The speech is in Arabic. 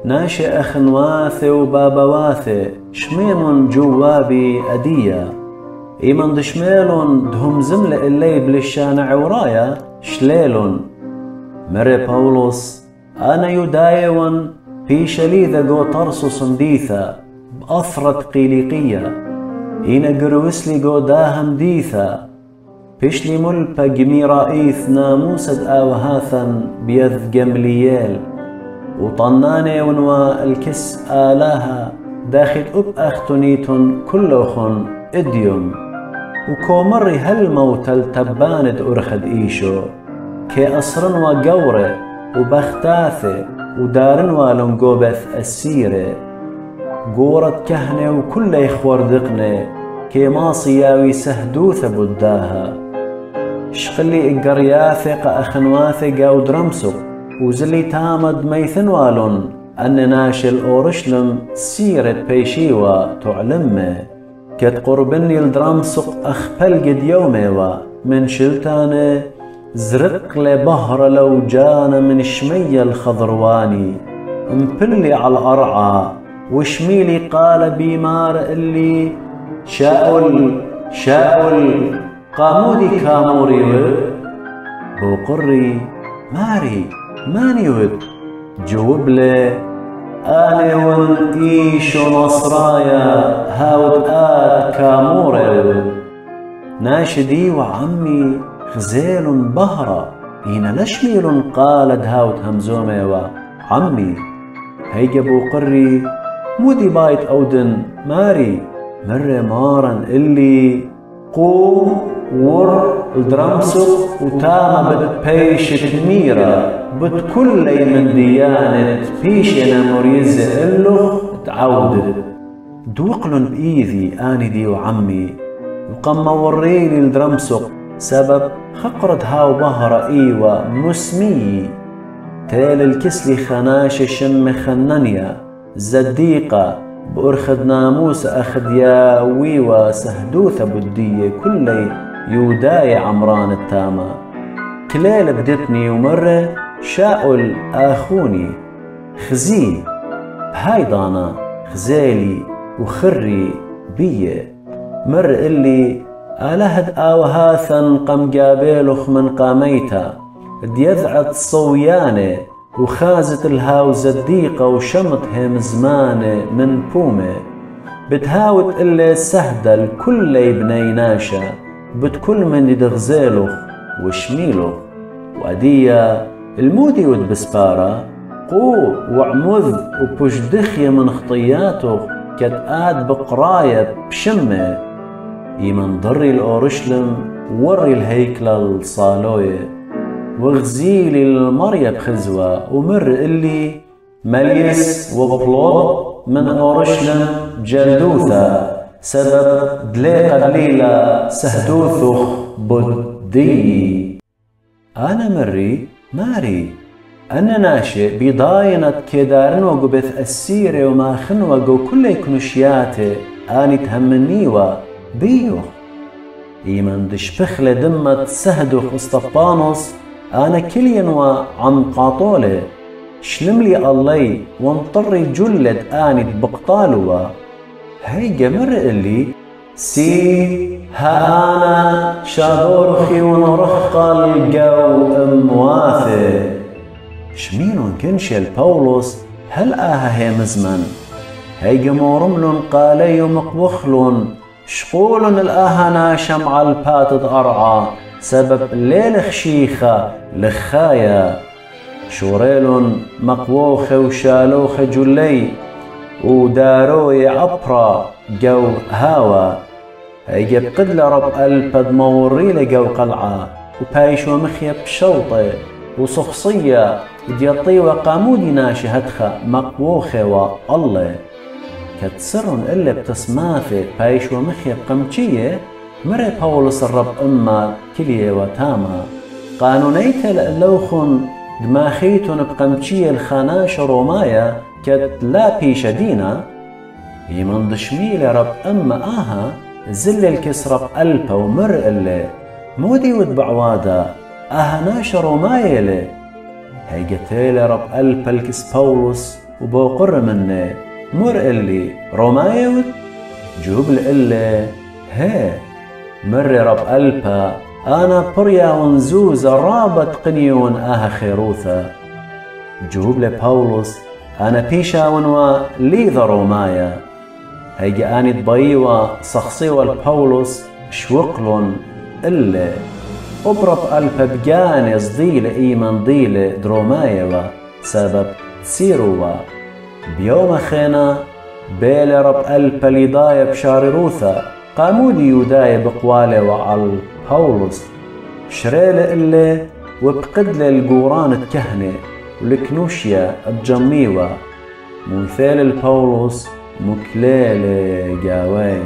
ناشئ أخنواثي وبابواثي شميم جوابي أدية إيمن دشميلون دهم زملة اللي بلشانع ورايا شليلون مري باولوس أنا يدايون في شليذة جو طرسو صنديثة بأثرة قيليقية إينا قروسلي جو داهم ديثة بيشلي ملبا جميرائيث ناموسد آوهاثا بيذ جمليال وطناني ونوا الكس آلاها داخل أب أختنيتن كلوخن إديوم وكومري هالموت التباند أرخد إيشو كي أصرن وقوري وبختاثي ودارن والنقوبث السيرة قورة كهنة وكل إخوار دقني كي ماصياوي سهدوث بداها شقلي إقرياثق أخنواثق أو درمسق وزلي تامد ميثنوالون أن ناشل أورشلم سيرة بيشيوة تعلمه كت قربني الدرمسق أخبل قد يومي من شلتاني زرق لبهر لو جانا من شمية الخضرواني مبلي على الأرعى وشميلي قال بيمار اللي شاول قامودي كاموري بوقري ماري ماني ود جوب لي أنا ونقيش نصرايا هاود كاموري ناشدي وعمي خزيل بهرة إينا لشميل قالد هاود همزومي وعمي هيجا بوقري مودي بايت أودن ماري مرة مارن اللي قوم ور الدرمسق وتاما بتبيش ميرا بتكل من ديانة بيشنا مريزة إلو تعودد دوقلن بإيذي آني دي وعمي وقم وريني الدرمسق سبب خقرد هاو بهرة إيوة مسمي تال الكسلي خناش شم خننيا زديقة بأرخد ناموس أخد يا ويوة سهدوثة بدية كلي يوداي عمران التامة كليل بدتني ومرة شاؤل آخوني خزي بهايضانا خزيلي وخري بيه مر اللي آلهد آوهاثا قم قابيلخ من قاميتا ديذعت صويانه وخازت الهاو زديقة وشمط هم زمانه من بومه بتهاوت اللي سهدل كل بني ناشا بتكل من دغزيلخ وشميلخ وأدية المودي ودبسبارة قو وعمذ وبجدخية من خطياته كتآد بقراية بشمه إيمن ضري الأورشلم وري الهيكل الصالوية وغزيلي المريا بخزوة ومر اللي مليس وبلوط من أورشلم جلدوثة سبب دلي قليلة سهدوثخ بدي أنا ماري أنا ناشئ بضاينة كدارن وقبث السيرة وما خنوة كل يكنشياته آني تهمنيوة بيوخ إيمن دشبخ لدمة سهدوخ اسطبانوس أنا كلين وعم قاطولة شلملي الله وانطري جلد آني بقطالوا هاي جمر اللي سي ها أنا شادورخي ونرخ الجو أمواثي شمينون كنشل باولوس هل هي مزمن هاي جمورملون قالي مقبخلون شقولن الآهنا شمع الباتد أرعى سبب ليل خشيخة لخايا شوريلون مقووخة وشالوخة جلي وداروي عبرة جو هاوا هيجب قدل رب البد موري لجو قلعة وبايش ومخيب شوطة وصخصية ديطي وقامودي ناشهتخة مقووخة والله كتسرن إلا بتسماثي بايش ومخيب قمتشية مري باولوس الرب أما كلية وتاما قانونيت اللوخن دماخيتن بقمتشية الخناش رومايا كت لا بيش دينا يمن دشميل رب أما زل الكسرة بألبا ومر اللي مودي ودبع وادا ناشر ومايلة هاي قتيلة رب ألبا الكس بولس وبوقر منه مر اللي رومايود جوبل اللي هي مر رب ألبا أنا بريا ونزوزة رابط قنيون خيروثة جوبل بولس أنا بيشا ونوا ليذا رومايا هيجي أني تبايوا صخصيوا البولس شوقلون إلا أبرب ألبا بجاني صديل إيمان ضيل درومايا سبب تسيروا بيوم خينا بيل رب ألبا ليدايا بشارروثا قامودي يودايا بقوالي وعل بولس شريل إلا وبقدل القوران تكهني والكنوشيا الجميوة مثال البولس مكليل جاواي